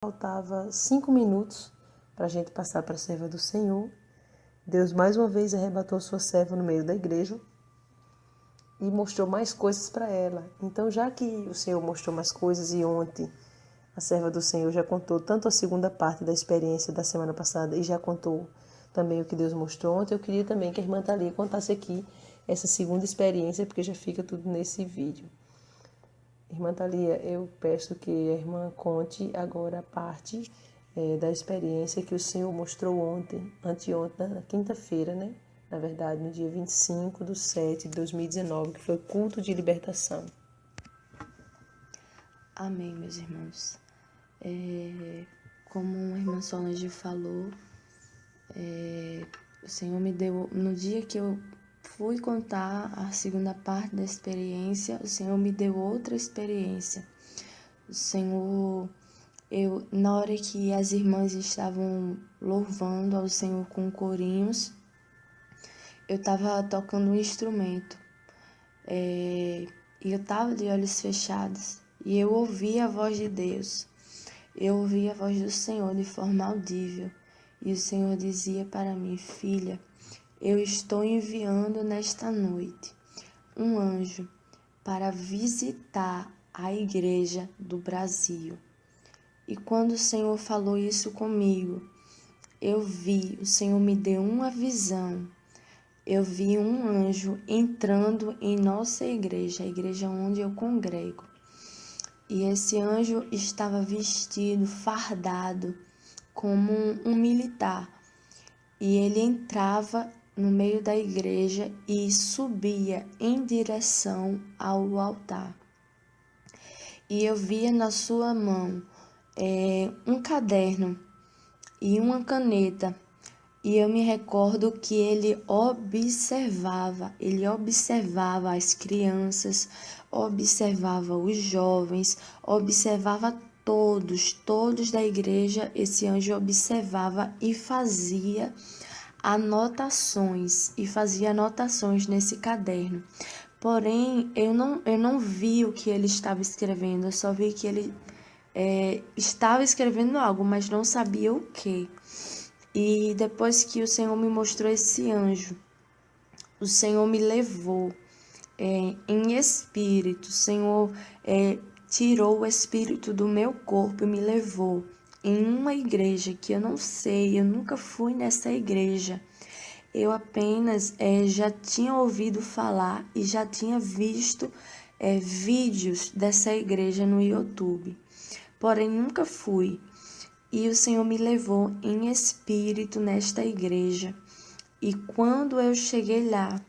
Faltava 5 minutos para a gente passar para a serva do Senhor. Deus mais uma vez arrebatou sua serva no meio da igreja e mostrou mais coisas para ela. Então, já que o Senhor mostrou mais coisas e ontem a serva do Senhor já contou tanto a segunda parte da experiência da semana passada e já contou também o que Deus mostrou ontem, eu queria também que a irmã Thalia contasse aqui essa segunda experiência, porque já fica tudo nesse vídeo. Irmã Thalia, eu peço que a irmã conte agora a parte da experiência que o Senhor mostrou ontem, anteontem, na quinta-feira, né? Na verdade, no dia 25/7/2019, que foi o culto de libertação. Amém, meus irmãos. Como a irmã Solange falou, o Senhor me deu, no dia que eu fui contar a segunda parte da experiência, o Senhor me deu outra experiência. O Senhor, na hora que as irmãs estavam louvando ao Senhor com corinhos, eu estava tocando um instrumento, e eu estava de olhos fechados, e eu ouvi a voz de Deus. Eu ouvi a voz do Senhor de forma audível, e o Senhor dizia para mim: filha, eu estou enviando nesta noite um anjo para visitar a igreja do Brasil. E quando o Senhor falou isso comigo, o Senhor me deu uma visão. Eu vi um anjo entrando em nossa igreja, a igreja onde eu congrego. E esse anjo estava vestido, fardado, como um militar. E ele entrava no meio da igreja e subia em direção ao altar. E eu via na sua mão um caderno e uma caneta. E eu me recordo que ele observava as crianças, observava os jovens, observava todos da igreja. Esse anjo observava e fazia anotações nesse caderno. Porém, eu não vi o que ele estava escrevendo, eu só vi que ele estava escrevendo algo, mas não sabia o que. E depois que o Senhor me mostrou esse anjo, o Senhor me levou em espírito. O Senhor tirou o espírito do meu corpo e me levou em uma igreja que eu não sei, eu nunca fui nessa igreja. Eu apenas já tinha ouvido falar e já tinha visto vídeos dessa igreja no YouTube. Porém, nunca fui. E o Senhor me levou em espírito nesta igreja. E quando eu cheguei lá,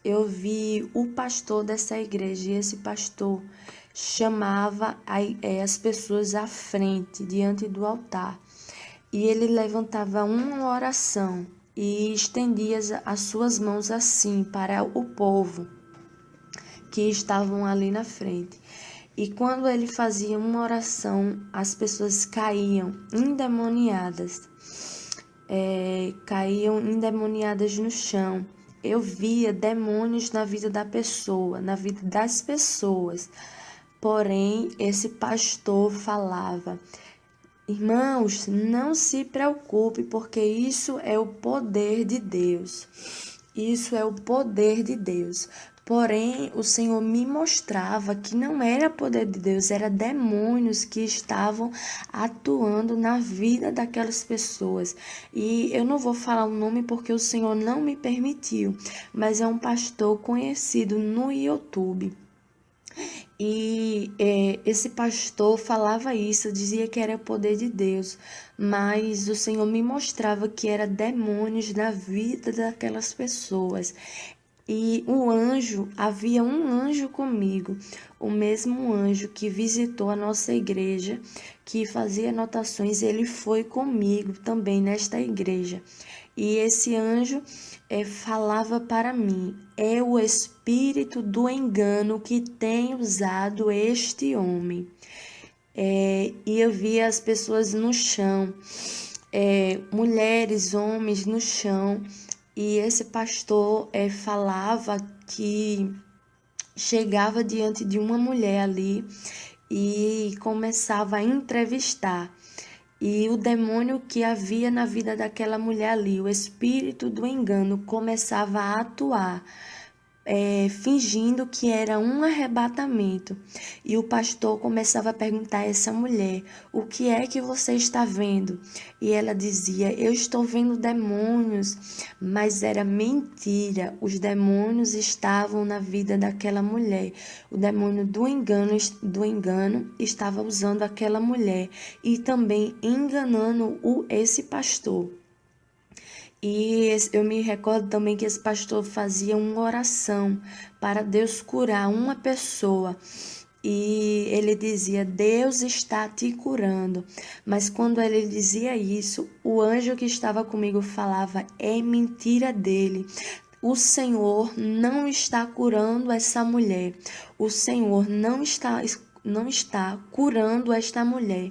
eu vi o pastor dessa igreja. E esse pastor chamava as pessoas à frente, diante do altar. E ele levantava uma oração e estendia as suas mãos assim para o povo que estavam ali na frente. E quando ele fazia uma oração, as pessoas caíam endemoniadas no chão. Eu via demônios na vida da pessoa, na vida das pessoas. Porém, esse pastor falava: irmãos, não se preocupe, porque isso é o poder de Deus. Isso é o poder de Deus. Porém, o Senhor me mostrava que não era poder de Deus, era demônios que estavam atuando na vida daquelas pessoas. E eu não vou falar o nome porque o Senhor não me permitiu, mas é um pastor conhecido no YouTube. E esse pastor falava isso, dizia que era o poder de Deus, mas o Senhor me mostrava que era demônios na vida daquelas pessoas. E havia um anjo comigo, o mesmo anjo que visitou a nossa igreja, que fazia anotações, ele foi comigo também nesta igreja. E esse anjo falava para mim: é o espírito do engano que tem usado este homem. E eu via as pessoas no chão, mulheres, homens no chão. E esse pastor falava que chegava diante de uma mulher ali e começava a entrevistar. E o demônio que havia na vida daquela mulher ali, o espírito do engano, começava a atuar, fingindo que era um arrebatamento. E o pastor começava a perguntar a essa mulher: o que é que você está vendo? E ela dizia: eu estou vendo demônios. Mas era mentira. Os demônios estavam na vida daquela mulher. O demônio do engano estava usando aquela mulher e também enganando esse pastor. E eu me recordo também que esse pastor fazia uma oração para Deus curar uma pessoa. E ele dizia: Deus está te curando. Mas quando ele dizia isso, o anjo que estava comigo falava: é mentira dele. O Senhor não está curando essa mulher. O Senhor não está curando esta mulher.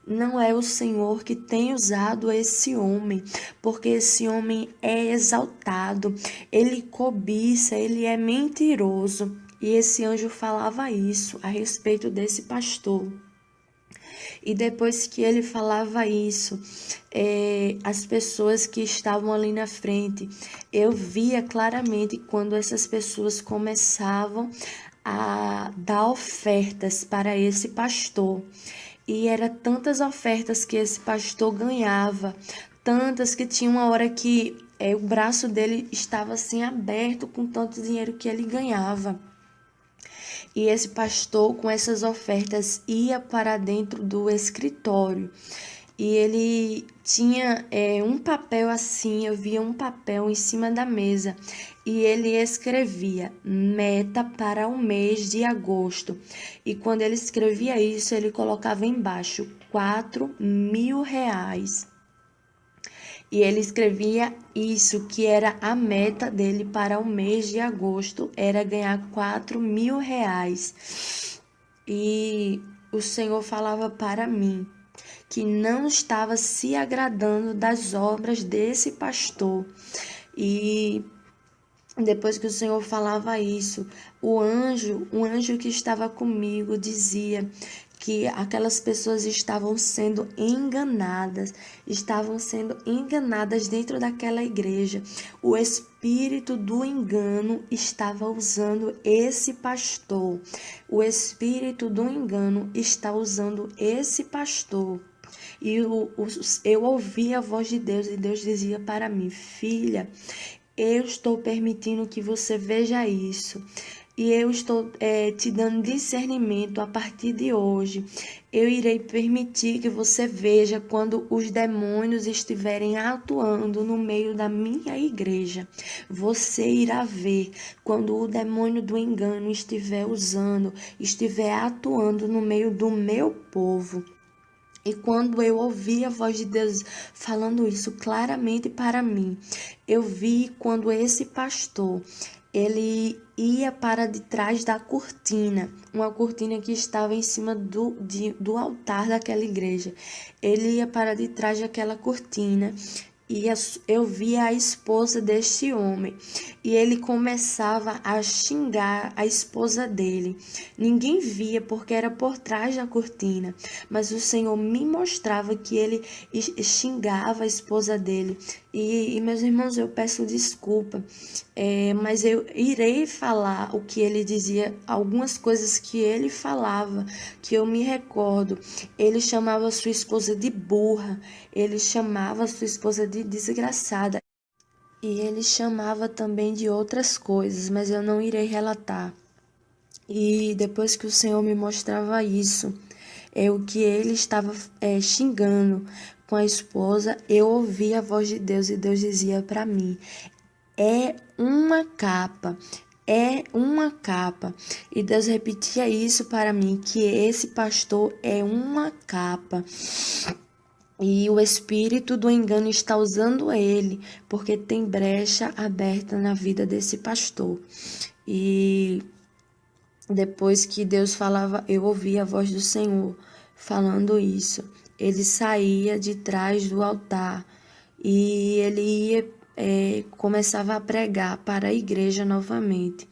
Não é o Senhor que tem usado esse homem, porque esse homem é exaltado, ele cobiça, ele é mentiroso. E esse anjo falava isso a respeito desse pastor. E depois que ele falava isso, as pessoas que estavam ali na frente, eu via claramente quando essas pessoas começavam a dar ofertas para esse pastor. E era tantas ofertas que esse pastor ganhava, tantas que tinha uma hora que o braço dele estava assim aberto com tanto dinheiro que ele ganhava. E esse pastor, com essas ofertas, ia para dentro do escritório. E ele tinha um papel assim, eu via um papel em cima da mesa. E ele escrevia meta para o mês de agosto. E quando ele escrevia isso, ele colocava embaixo R$ 4.000. E ele escrevia isso, que era a meta dele para o mês de agosto, era ganhar R$ 4.000. E o Senhor falava para mim que não estava se agradando das obras desse pastor. E depois que o Senhor falava isso, o anjo que estava comigo dizia que aquelas pessoas estavam sendo enganadas dentro daquela igreja. O espírito do engano estava usando esse pastor. O espírito do engano está usando esse pastor. E eu ouvi a voz de Deus e Deus dizia para mim: filha, eu estou permitindo que você veja isso. E eu estou te dando discernimento a partir de hoje. Eu irei permitir que você veja quando os demônios estiverem atuando no meio da minha igreja. Você irá ver quando o demônio do engano estiver atuando no meio do meu povo. E quando eu ouvi a voz de Deus falando isso claramente para mim, eu vi quando esse pastor, ele ia para de trás da cortina, uma cortina que estava em cima do altar daquela igreja. Ele ia para de trás daquela cortina e eu via a esposa deste homem e ele começava a xingar a esposa dele. Ninguém via porque era por trás da cortina, mas o Senhor me mostrava que ele xingava a esposa dele. E meus irmãos, eu peço desculpa, mas eu irei falar o que ele dizia, algumas coisas que ele falava, que eu me recordo. Ele chamava sua esposa de burra, ele chamava sua esposa de desgraçada. E ele chamava também de outras coisas, mas eu não irei relatar. E depois que o Senhor me mostrava isso, o que ele estava xingando com a esposa, eu ouvi a voz de Deus e Deus dizia para mim: é uma capa. É uma capa. E Deus repetia isso para mim, que esse pastor é uma capa. E o espírito do engano está usando ele, porque tem brecha aberta na vida desse pastor. E depois que Deus falava, eu ouvi a voz do Senhor falando isso. Ele saía de trás do altar e ele ia, começava a pregar para a igreja novamente.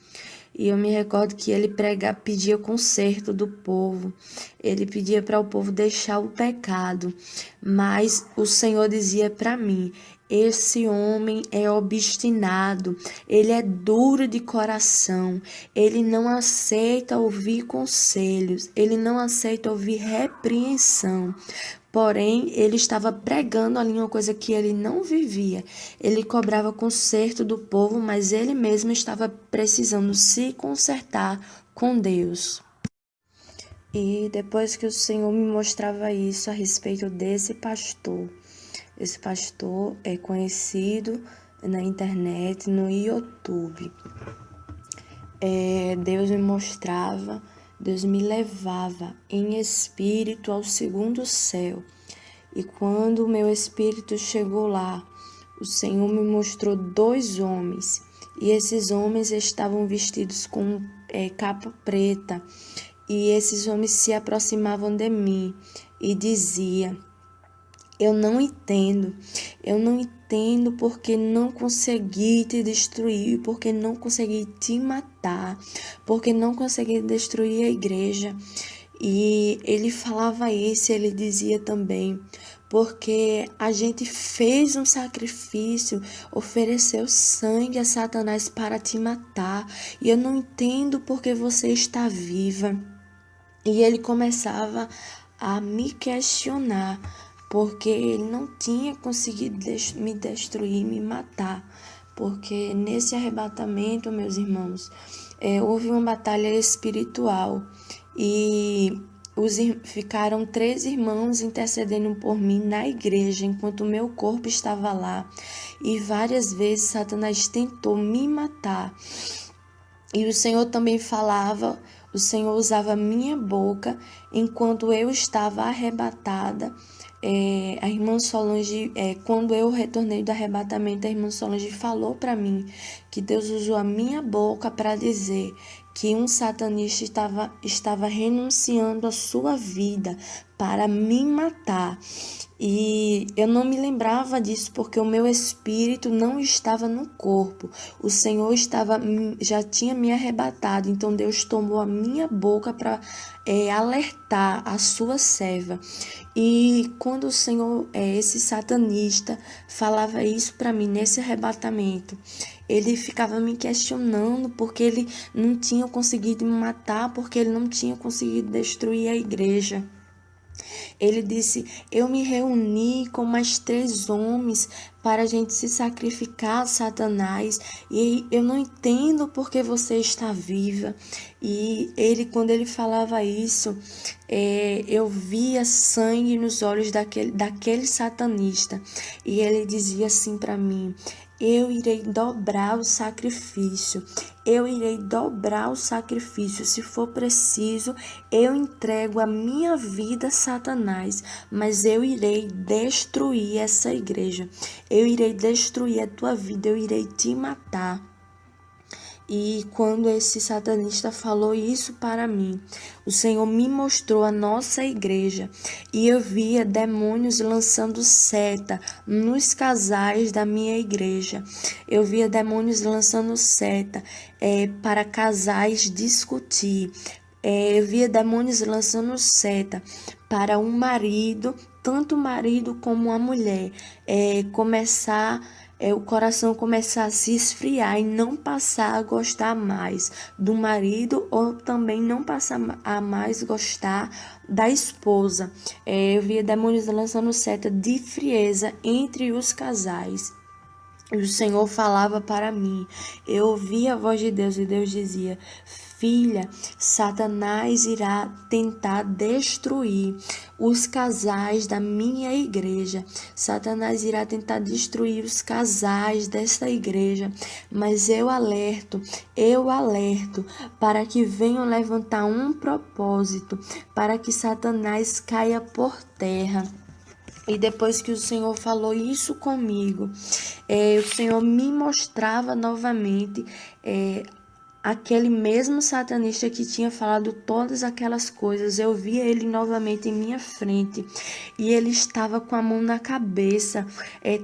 E eu me recordo que ele pedia conserto do povo, ele pedia para o povo deixar o pecado, mas o Senhor dizia para mim: esse homem é obstinado, ele é duro de coração, ele não aceita ouvir conselhos, ele não aceita ouvir repreensão. Porém, ele estava pregando ali uma coisa que ele não vivia. Ele cobrava conserto do povo, mas ele mesmo estava precisando se consertar com Deus. E depois que o Senhor me mostrava isso a respeito desse pastor, esse pastor é conhecido na internet, no YouTube. Deus me mostrava, Deus me levava em espírito ao segundo céu. E quando o meu espírito chegou lá, o Senhor me mostrou 2 homens. E esses homens estavam vestidos com capa preta. E esses homens se aproximavam de mim e diziam: eu não entendo porque não consegui te destruir, porque não consegui te matar, porque não consegui destruir a igreja. E ele falava isso, ele dizia também: porque a gente fez um sacrifício, ofereceu sangue a Satanás para te matar, e eu não entendo porque você está viva. E ele começava a me questionar, porque ele não tinha conseguido me destruir, me matar. Porque nesse arrebatamento, meus irmãos, houve uma batalha espiritual e ficaram 3 irmãos intercedendo por mim na igreja, enquanto o meu corpo estava lá. E várias vezes Satanás tentou me matar. E o Senhor também falava, o Senhor usava minha boca enquanto eu estava arrebatada. A irmã Solange, quando eu retornei do arrebatamento, a irmã Solange falou para mim que Deus usou a minha boca para dizer que um satanista estava renunciando à sua vida para me matar. E eu não me lembrava disso porque o meu espírito não estava no corpo. O Senhor já tinha me arrebatado, então Deus tomou a minha boca para alertar a sua serva. E quando o Senhor, esse satanista, falava isso para mim nesse arrebatamento, ele ficava me questionando porque ele não tinha conseguido me matar, porque ele não tinha conseguido destruir a igreja. Ele disse: eu me reuni com mais 3 homens para a gente se sacrificar a Satanás, e eu não entendo porque você está viva. E ele, quando ele falava isso, eu via sangue nos olhos daquele satanista, e ele dizia assim para mim: eu irei dobrar o sacrifício. Eu irei dobrar o sacrifício. Se for preciso, eu entrego a minha vida a Satanás, mas eu irei destruir essa igreja. Eu irei destruir a tua vida. Eu irei te matar. E quando esse satanista falou isso para mim, o Senhor me mostrou a nossa igreja e eu via demônios lançando seta nos casais da minha igreja. Eu via demônios lançando seta para casais discutir. Eu via demônios lançando seta para um marido, tanto o marido como a mulher, o coração começar a se esfriar e não passar a gostar mais do marido, ou também não passar a mais gostar da esposa. Eu via demônios lançando seta de frieza entre os casais. E o Senhor falava para mim. Eu ouvia a voz de Deus e Deus dizia: filha, Satanás irá tentar destruir os casais da minha igreja. Satanás irá tentar destruir os casais desta igreja. Mas eu alerto para que venham levantar um propósito, para que Satanás caia por terra. E depois que o Senhor falou isso comigo, o Senhor me mostrava novamente aquele mesmo satanista que tinha falado todas aquelas coisas. Eu via ele novamente em minha frente e ele estava com a mão na cabeça,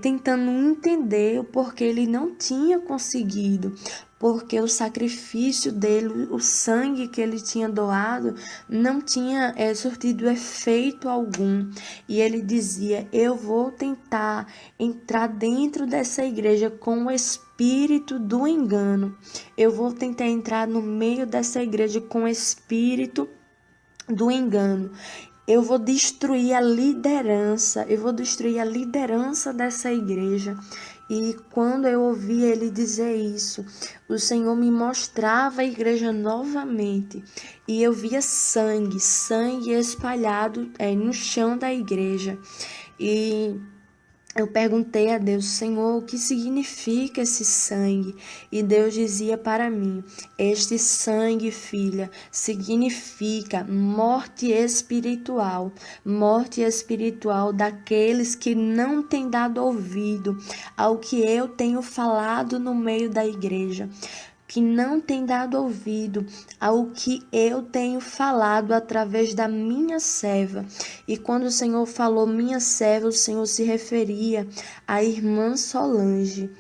tentando entender o porquê ele não tinha conseguido. porque o sacrifício dele, o sangue que ele tinha doado, não tinha surtido efeito algum. E ele dizia: eu vou tentar entrar dentro dessa igreja com o espírito do engano. Eu vou tentar entrar no meio dessa igreja com o espírito do engano. Eu vou destruir a liderança, dessa igreja. E quando eu ouvi ele dizer isso, o Senhor me mostrava a igreja novamente. E eu via sangue espalhado no chão da igreja. E eu perguntei a Deus: Senhor, o que significa esse sangue? E Deus dizia para mim: este sangue, filha, significa morte espiritual daqueles que não têm dado ouvido ao que eu tenho falado no meio da igreja, que não tem dado ouvido ao que eu tenho falado através da minha serva. E quando o Senhor falou minha serva, o Senhor se referia à irmã Solange.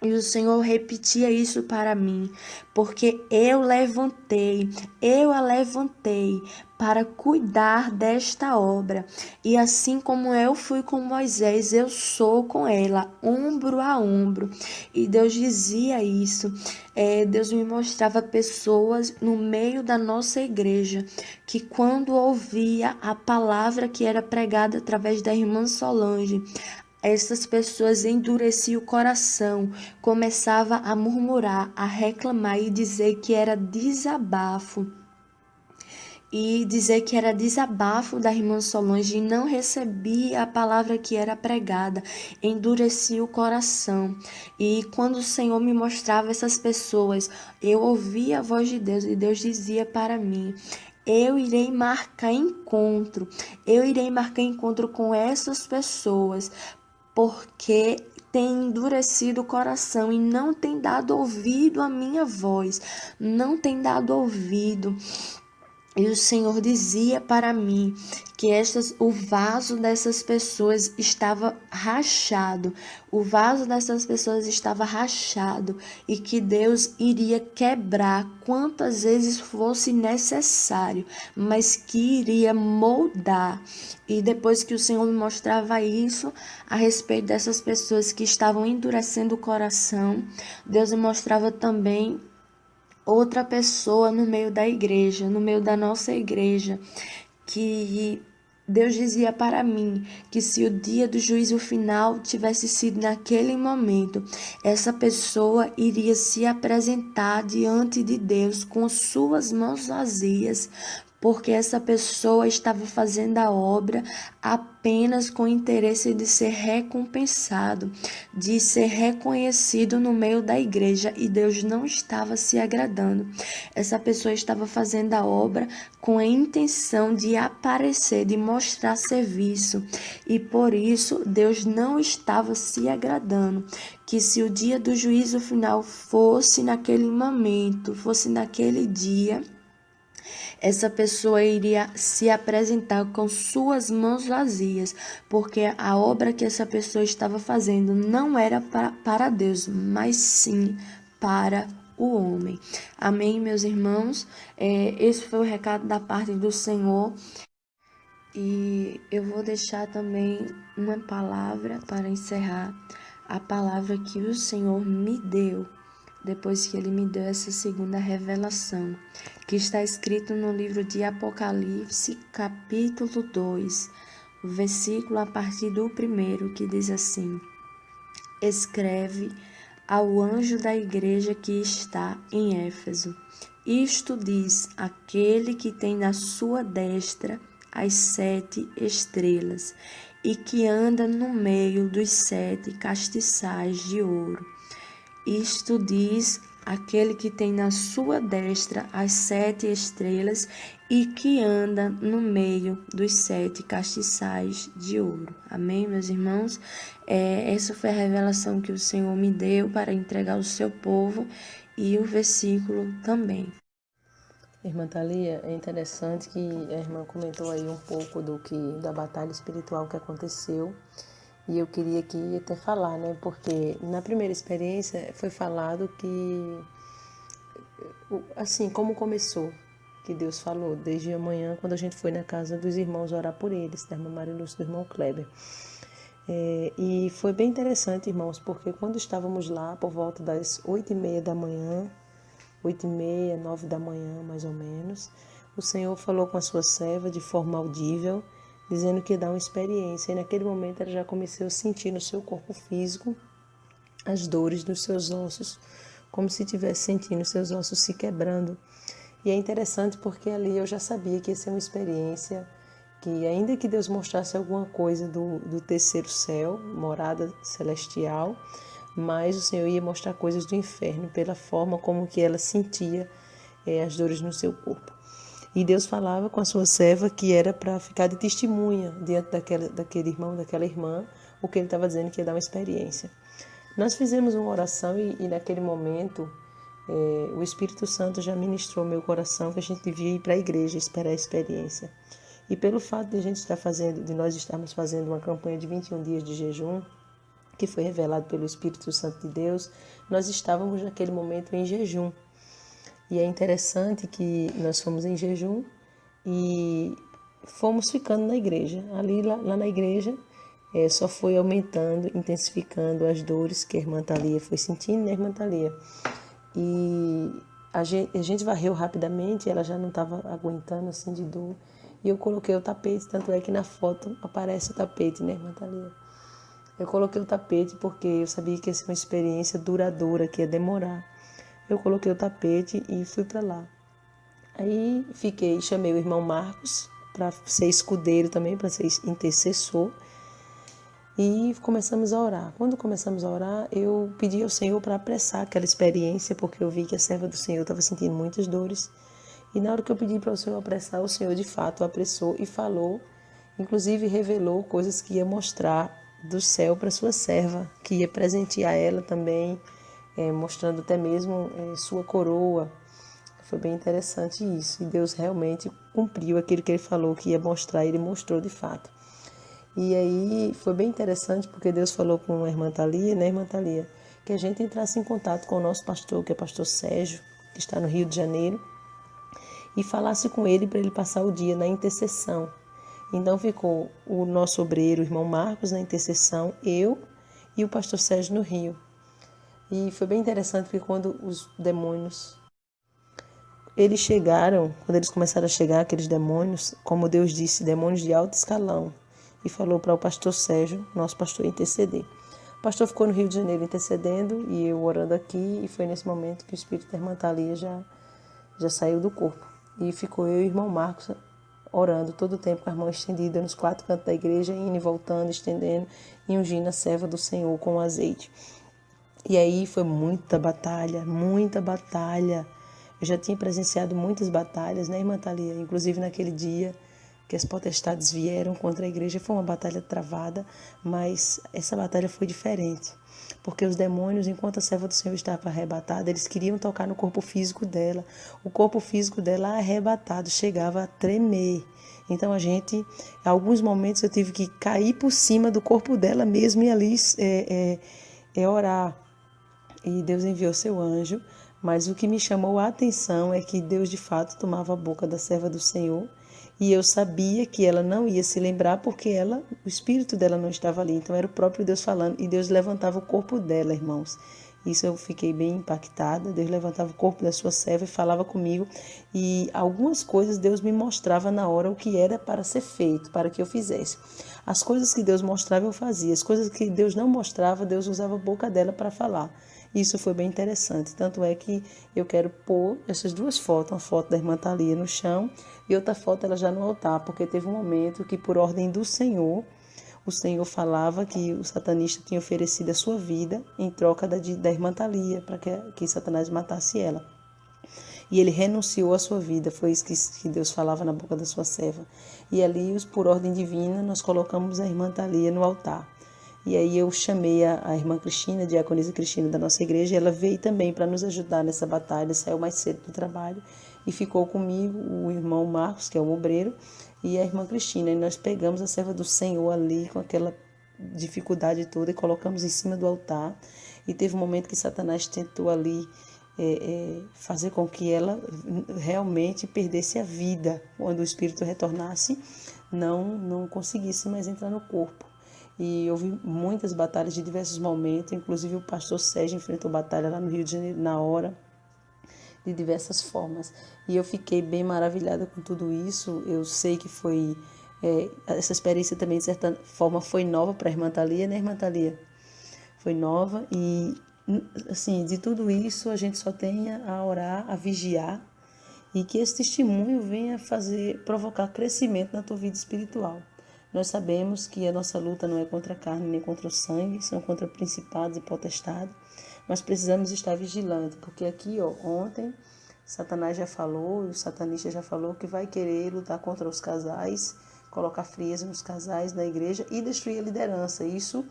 E o Senhor repetia isso para mim, porque eu a levantei para cuidar desta obra. E assim como eu fui com Moisés, eu sou com ela, ombro a ombro. E Deus dizia isso. Deus me mostrava pessoas no meio da nossa igreja que, quando ouvia a palavra que era pregada através da irmã Solange, essas pessoas endureciam o coração, começava a murmurar, a reclamar e dizer que era desabafo. Da irmã Solange, e não recebia a palavra que era pregada, endurecia o coração. E quando o Senhor me mostrava essas pessoas, eu ouvia a voz de Deus e Deus dizia para mim: eu irei marcar encontro com essas pessoas, porque tem endurecido o coração e não tem dado ouvido à minha voz, não tem dado ouvido. E o Senhor dizia para mim que o vaso dessas pessoas estava rachado, e que Deus iria quebrar quantas vezes fosse necessário, mas que iria moldar. E depois que o Senhor me mostrava isso a respeito dessas pessoas que estavam endurecendo o coração, Deus me mostrava também outra pessoa no meio da igreja, no meio da nossa igreja, que Deus dizia para mim que se o dia do juízo final tivesse sido naquele momento, essa pessoa iria se apresentar diante de Deus com suas mãos vazias, porque essa pessoa estava fazendo a obra apenas com o interesse de ser recompensado, de ser reconhecido no meio da igreja, e Deus não estava se agradando. Essa pessoa estava fazendo a obra com a intenção de aparecer, de mostrar serviço, e por isso Deus não estava se agradando. Que se o dia do juízo final fosse naquele momento, fosse naquele dia, essa pessoa iria se apresentar com suas mãos vazias, porque a obra que essa pessoa estava fazendo não era para Deus, mas sim para o homem. Amém, meus irmãos? Esse foi o recado da parte do Senhor. E eu vou deixar também uma palavra para encerrar, a palavra que o Senhor me deu depois que ele me deu essa segunda revelação, que está escrito no livro de Apocalipse, capítulo 2, o versículo a partir do 1, que diz assim: escreve ao anjo da igreja que está em Éfeso. Isto diz aquele que tem na sua destra as 7 estrelas e que anda no meio dos 7 castiçais de ouro. Isto diz aquele que tem na sua destra as 7 estrelas e que anda no meio dos 7 castiçais de ouro. Amém, meus irmãos? Essa foi a revelação que o Senhor me deu para entregar ao seu povo, e o versículo também. Irmã Thalia, é interessante que a irmã comentou aí um pouco da batalha espiritual que aconteceu. E eu queria aqui até falar, né? Porque na primeira experiência foi falado que, assim, como começou, que Deus falou desde amanhã, quando a gente foi na casa dos irmãos orar por eles, da irmã Maria Lúcia e do irmão Kleber. E foi bem interessante, irmãos, porque quando estávamos lá, por volta das 8h30 da manhã, 8h30, 9 da manhã, mais ou menos, o Senhor falou com a sua serva de forma audível, dizendo que ia dar uma experiência. E naquele momento ela já começou a sentir no seu corpo físico as dores dos seus ossos, como se estivesse sentindo seus ossos se quebrando. E é interessante porque ali eu já sabia que ia ser uma experiência que, ainda que Deus mostrasse alguma coisa do terceiro céu, morada celestial, mas o Senhor ia mostrar coisas do inferno pela forma como que ela sentia as dores no seu corpo. E Deus falava com a sua serva que era para ficar de testemunha diante daquele irmão, daquela irmã, o que ele estava dizendo que ia dar uma experiência. Nós fizemos uma oração e naquele momento o Espírito Santo já ministrou meu coração que a gente devia ir para a igreja esperar a experiência. E pelo fato de nós estarmos fazendo uma campanha de 21 dias de jejum, que foi revelado pelo Espírito Santo de Deus, nós estávamos naquele momento em jejum. E é interessante que nós fomos em jejum e fomos ficando na igreja. Lá na igreja, só foi aumentando, intensificando as dores que a irmã Thalia foi sentindo, né, irmã Thalia? E a gente varreu rapidamente, ela já não estava aguentando assim de dor. E eu coloquei o tapete, tanto é que na foto aparece o tapete, né, irmã Thalia? Eu coloquei o tapete porque eu sabia que ia ser uma experiência duradoura, que ia demorar. Eu coloquei o tapete e fui para lá. Aí chamei o irmão Marcos para ser escudeiro também, para ser intercessor. E começamos a orar. Quando começamos a orar, eu pedi ao Senhor para apressar aquela experiência, porque eu vi que a serva do Senhor estava sentindo muitas dores. E na hora que eu pedi para o Senhor apressar, o Senhor de fato apressou e falou, inclusive revelou coisas que ia mostrar do céu para sua serva, que ia presentear ela também, mostrando até mesmo sua coroa. Foi bem interessante isso. E Deus realmente cumpriu aquilo que Ele falou que ia mostrar, Ele mostrou de fato. E aí foi bem interessante porque Deus falou com a irmã Thalia, né, irmã Thalia, que a gente entrasse em contato com o nosso pastor, que é o pastor Sérgio, que está no Rio de Janeiro, e falasse com ele para ele passar o dia na intercessão. Então ficou o nosso obreiro, o irmão Marcos, na intercessão, eu e o pastor Sérgio no Rio. E foi bem interessante porque quando os demônios quando eles começaram a chegar, aqueles demônios, como Deus disse, demônios de alto escalão, e falou para o pastor Sérgio, nosso pastor, interceder. O pastor ficou no Rio de Janeiro intercedendo e eu orando aqui, e foi nesse momento que o espírito da irmã Thalia já saiu do corpo. E ficou eu e o irmão Marcos orando todo o tempo com a mão estendida nos 4 cantos da igreja, indo e voltando, estendendo e ungindo a serva do Senhor com azeite. E aí foi muita batalha, muita batalha. Eu já tinha presenciado muitas batalhas, né, irmã Thalia? Inclusive naquele dia que as potestades vieram contra a igreja, foi uma batalha travada, mas essa batalha foi diferente. Porque os demônios, enquanto a serva do Senhor estava arrebatada, eles queriam tocar no corpo físico dela. O corpo físico dela arrebatado chegava a tremer. Então em alguns momentos eu tive que cair por cima do corpo dela mesmo e ali orar. E Deus enviou seu anjo, mas o que me chamou a atenção é que Deus de fato tomava a boca da serva do Senhor. E eu sabia que ela não ia se lembrar porque o espírito dela não estava ali. Então era o próprio Deus falando e Deus levantava o corpo dela, irmãos. Isso eu fiquei bem impactada. Deus levantava o corpo da sua serva e falava comigo. E algumas coisas Deus me mostrava na hora o que era para ser feito, para que eu fizesse. As coisas que Deus mostrava eu fazia. As coisas que Deus não mostrava, Deus usava a boca dela para falar. Isso foi bem interessante. Tanto é que eu quero pôr essas 2 fotos, uma foto da irmã Thalia no chão e outra foto ela já no altar, porque teve um momento que, por ordem do Senhor, o Senhor falava que o satanista tinha oferecido a sua vida em troca da irmã Thalia, para que Satanás matasse ela. E ele renunciou à sua vida, foi isso que Deus falava na boca da sua serva. E ali, por ordem divina, nós colocamos a irmã Thalia no altar. E aí eu chamei a irmã Cristina, a diaconisa Cristina da nossa igreja, e ela veio também para nos ajudar nessa batalha, saiu mais cedo do trabalho e ficou comigo o irmão Marcos, que é o obreiro, e a irmã Cristina. E nós pegamos a serva do Senhor ali com aquela dificuldade toda e colocamos em cima do altar. E teve um momento que Satanás tentou ali fazer com que ela realmente perdesse a vida. Quando o espírito retornasse, não conseguisse mais entrar no corpo. E houve muitas batalhas de diversos momentos, inclusive o pastor Sérgio enfrentou batalha lá no Rio de Janeiro na hora, de diversas formas. E eu fiquei bem maravilhada com tudo isso. Eu sei que foi... essa experiência também, de certa forma, foi nova para a irmã Thalia, né, irmã Thalia? Foi nova e, assim, de tudo isso a gente só tem a orar, a vigiar e que esse testemunho venha provocar crescimento na tua vida espiritual. Nós sabemos que a nossa luta não é contra a carne nem contra o sangue, são contra principados e potestades, mas precisamos estar vigilantes, porque aqui, ontem, Satanás já falou, o satanista já falou que vai querer lutar contra os casais, colocar frieza nos casais, na igreja e destruir a liderança. Isso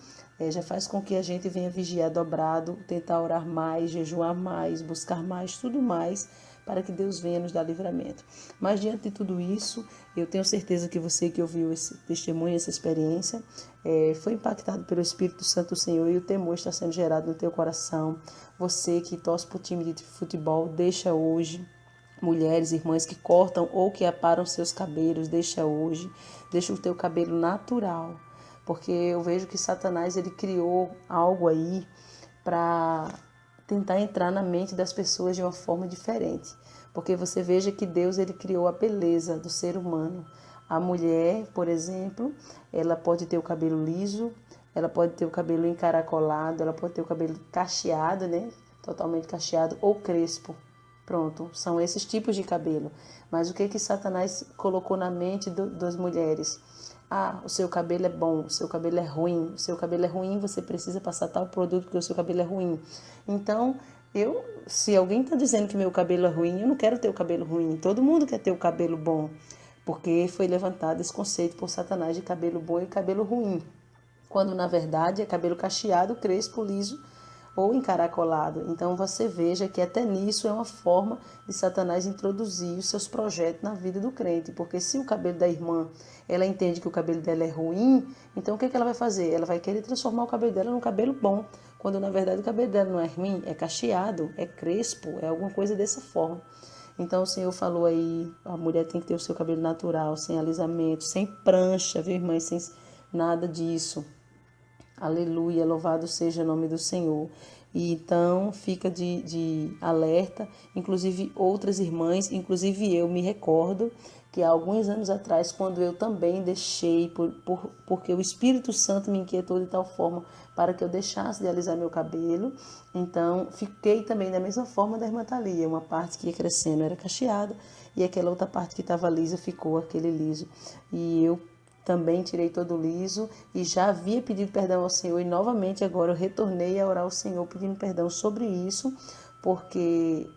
já faz com que a gente venha vigiar dobrado, tentar orar mais, jejuar mais, buscar mais, tudo mais, para que Deus venha nos dar livramento. Mas diante de tudo isso, eu tenho certeza que você que ouviu esse testemunho, essa experiência, foi impactado pelo Espírito Santo do Senhor e o temor está sendo gerado no teu coração. Você que torce para o time de futebol, deixa hoje. Mulheres, irmãs que cortam ou que aparam seus cabelos, deixa hoje. Deixa o teu cabelo natural. Porque eu vejo que Satanás ele criou algo aí para tentar entrar na mente das pessoas de uma forma diferente. Porque você veja que Deus ele criou a beleza do ser humano. A mulher, por exemplo, ela pode ter o cabelo liso, ela pode ter o cabelo encaracolado, ela pode ter o cabelo cacheado, né? Totalmente cacheado ou crespo. Pronto, são esses tipos de cabelo. Mas o que Satanás colocou na mente das mulheres? Ah, o seu cabelo é bom, o seu cabelo é ruim. O seu cabelo é ruim, você precisa passar tal produto porque o seu cabelo é ruim. Então, se alguém está dizendo que meu cabelo é ruim, eu não quero ter o cabelo ruim. Todo mundo quer ter o cabelo bom. Porque foi levantado esse conceito por Satanás de cabelo bom e cabelo ruim. Quando, na verdade, é cabelo cacheado, crespo, liso ou encaracolado. Então você veja que até nisso é uma forma de Satanás introduzir os seus projetos na vida do crente, porque se o cabelo da irmã, ela entende que o cabelo dela é ruim, então o que ela vai fazer? Ela vai querer transformar o cabelo dela num cabelo bom, quando na verdade o cabelo dela não é ruim, é cacheado, é crespo, é alguma coisa dessa forma. Então o Senhor falou aí, a mulher tem que ter o seu cabelo natural, sem alisamento, sem prancha, viu, irmãs, sem nada disso. Aleluia, louvado seja o nome do Senhor. E então fica de alerta, inclusive outras irmãs, inclusive eu me recordo que há alguns anos atrás, quando eu também deixei, porque o Espírito Santo me inquietou de tal forma para que eu deixasse de alisar meu cabelo, então fiquei também da mesma forma da irmã Thalia, uma parte que ia crescendo era cacheada e aquela outra parte que estava lisa ficou aquele liso. E eu também tirei todo o liso e já havia pedido perdão ao Senhor e novamente agora eu retornei a orar ao Senhor pedindo perdão sobre isso, porque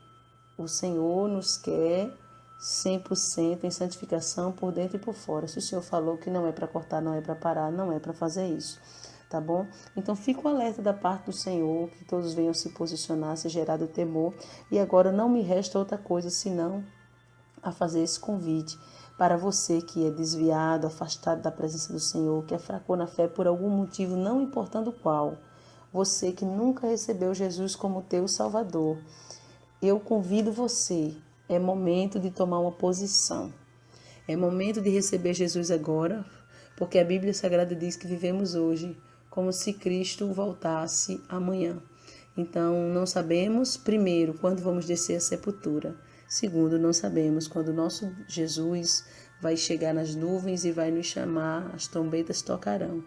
o Senhor nos quer 100% em santificação por dentro e por fora. Se o Senhor falou que não é para cortar, não é para parar, não é para fazer isso, tá bom? Então fica o alerta da parte do Senhor, que todos venham se posicionar, se gerar do temor. E agora não me resta outra coisa senão a fazer esse convite para você que é desviado, afastado da presença do Senhor, que é fraco na fé por algum motivo, não importando qual. Você que nunca recebeu Jesus como teu Salvador, eu convido você, é momento de tomar uma posição. É momento de receber Jesus agora, porque a Bíblia Sagrada diz que vivemos hoje como se Cristo voltasse amanhã. Então, não sabemos, primeiro, quando vamos descer a sepultura. Segundo, não sabemos quando o nosso Jesus vai chegar nas nuvens e vai nos chamar, as trombetas tocarão.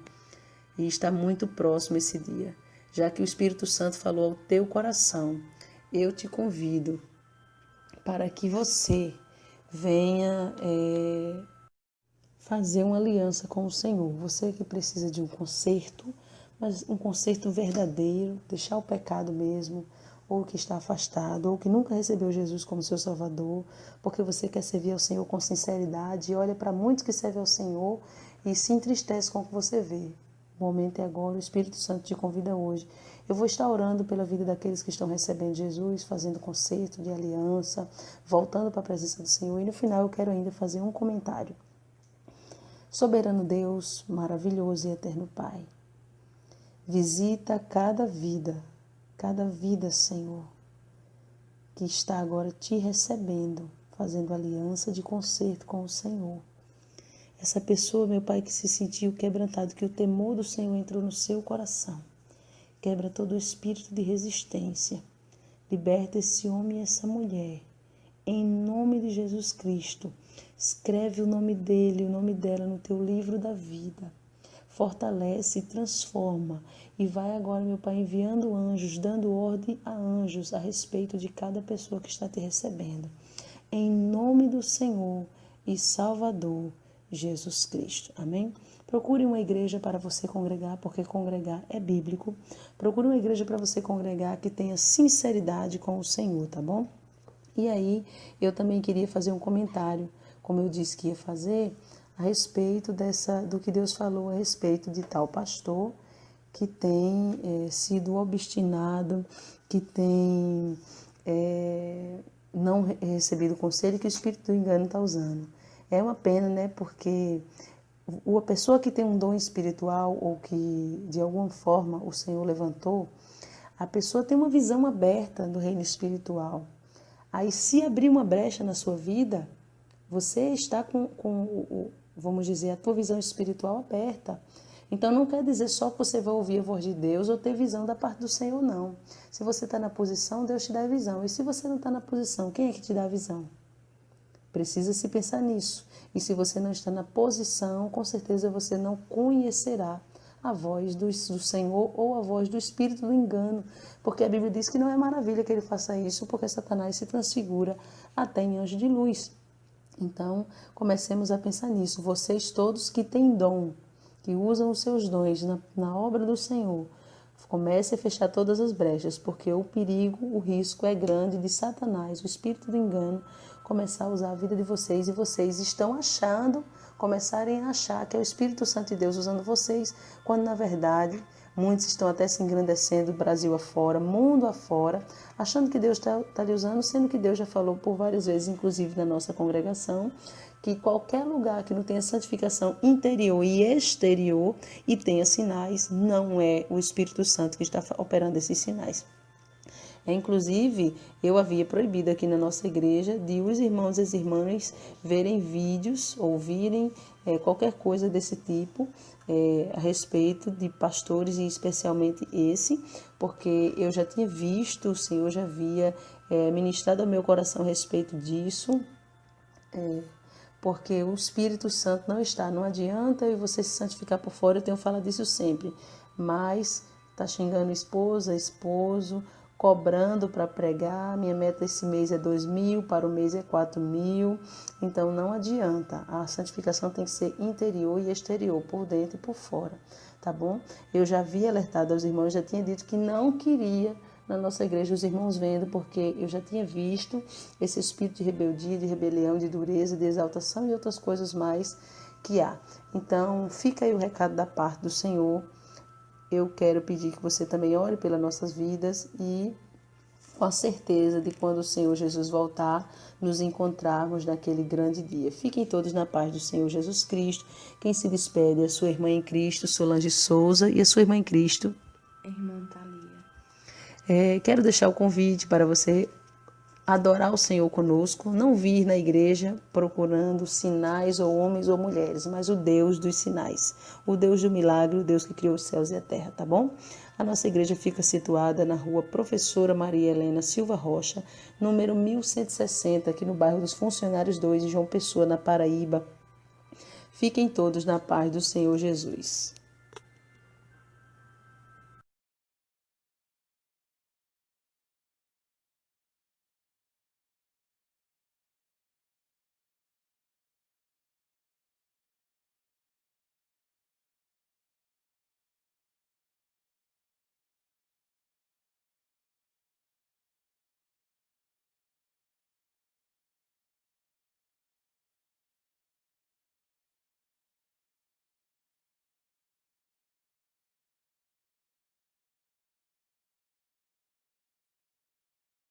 E está muito próximo esse dia. Já que o Espírito Santo falou ao teu coração, eu te convido para que você venha fazer uma aliança com o Senhor. Você que precisa de um conserto, mas um conserto verdadeiro, deixar o pecado mesmo, ou que está afastado, ou que nunca recebeu Jesus como seu Salvador, porque você quer servir ao Senhor com sinceridade, e olha para muitos que servem ao Senhor e se entristece com o que você vê. O momento é agora, o Espírito Santo te convida hoje. Eu vou estar orando pela vida daqueles que estão recebendo Jesus, fazendo concerto de aliança, voltando para a presença do Senhor, e no final eu quero ainda fazer um comentário. Soberano Deus, maravilhoso e eterno Pai, Visita cada vida, Senhor, que está agora te recebendo, fazendo aliança de conserto com o Senhor. Essa pessoa, meu Pai, que se sentiu quebrantado, que o temor do Senhor entrou no seu coração. Quebra todo o espírito de resistência. Liberta esse homem e essa mulher. Em nome de Jesus Cristo. Escreve o nome dele, o nome dela no teu livro da vida. Fortalece e transforma. E vai agora, meu Pai, enviando anjos, dando ordem a anjos a respeito de cada pessoa que está te recebendo. Em nome do Senhor e Salvador, Jesus Cristo. Amém? Procure uma igreja para você congregar, porque congregar é bíblico. Procure uma igreja para você congregar que tenha sinceridade com o Senhor, tá bom? E aí, eu também queria fazer um comentário, como eu disse que ia fazer, a respeito do que Deus falou a respeito de tal pastor que tem sido obstinado, que tem não recebido o conselho que o Espírito do engano está usando. É uma pena, né? Porque a pessoa que tem um dom espiritual ou que de alguma forma o Senhor levantou, a pessoa tem uma visão aberta do reino espiritual. Aí, se abrir uma brecha na sua vida, você está vamos dizer, a tua visão espiritual aberta. Então, não quer dizer só que você vai ouvir a voz de Deus ou ter visão da parte do Senhor, não. Se você está na posição, Deus te dá visão. E se você não está na posição, quem é que te dá visão? Precisa se pensar nisso. E se você não está na posição, com certeza você não conhecerá a voz do Senhor ou a voz do espírito do engano. Porque a Bíblia diz que não é maravilha que ele faça isso, porque Satanás se transfigura até em anjo de luz. Então, comecemos a pensar nisso. Vocês todos que têm dom, que usam os seus dons na obra do Senhor, comece a fechar todas as brechas, porque o perigo, o risco é grande de Satanás, o espírito do engano, começar a usar a vida de vocês, e vocês estão começarem a achar que é o Espírito Santo de Deus usando vocês, quando na verdade muitos estão até se engrandecendo Brasil afora, mundo afora, achando que Deus está lhe usando, sendo que Deus já falou por várias vezes, inclusive na nossa congregação, que qualquer lugar que não tenha santificação interior e exterior e tenha sinais, não é o Espírito Santo que está operando esses sinais. Inclusive, eu havia proibido aqui na nossa igreja de os irmãos e as irmãs verem vídeos, ouvirem qualquer coisa desse tipo a respeito de pastores, e especialmente esse, porque eu já tinha visto, o Senhor já havia ministrado ao meu coração a respeito disso, porque o Espírito Santo não adianta você se santificar por fora, eu tenho falado disso sempre, mas está xingando esposa, esposo, cobrando para pregar, minha meta esse mês é 2.000, para o mês é 4.000, então não adianta, a santificação tem que ser interior e exterior, por dentro e por fora, tá bom? Eu já havia alertado aos irmãos, já tinha dito que não queria na nossa igreja os irmãos vendo, porque eu já tinha visto esse espírito de rebeldia, de rebelião, de dureza, de exaltação e outras coisas mais que há. Então, fica aí o recado da parte do Senhor. Eu quero pedir que você também ore pelas nossas vidas e com a certeza de quando o Senhor Jesus voltar, nos encontrarmos naquele grande dia. Fiquem todos na paz do Senhor Jesus Cristo. Quem se despede é a sua irmã em Cristo, Solange Souza, e a sua irmã em Cristo, Irmã Thalia. Quero deixar o convite para você adorar o Senhor conosco, não vir na igreja procurando sinais ou homens ou mulheres, mas o Deus dos sinais, o Deus do milagre, o Deus que criou os céus e a terra, tá bom? A nossa igreja fica situada na rua Professora Maria Helena Silva Rocha, número 1160, aqui no bairro dos Funcionários 2, em João Pessoa, na Paraíba. Fiquem todos na paz do Senhor Jesus.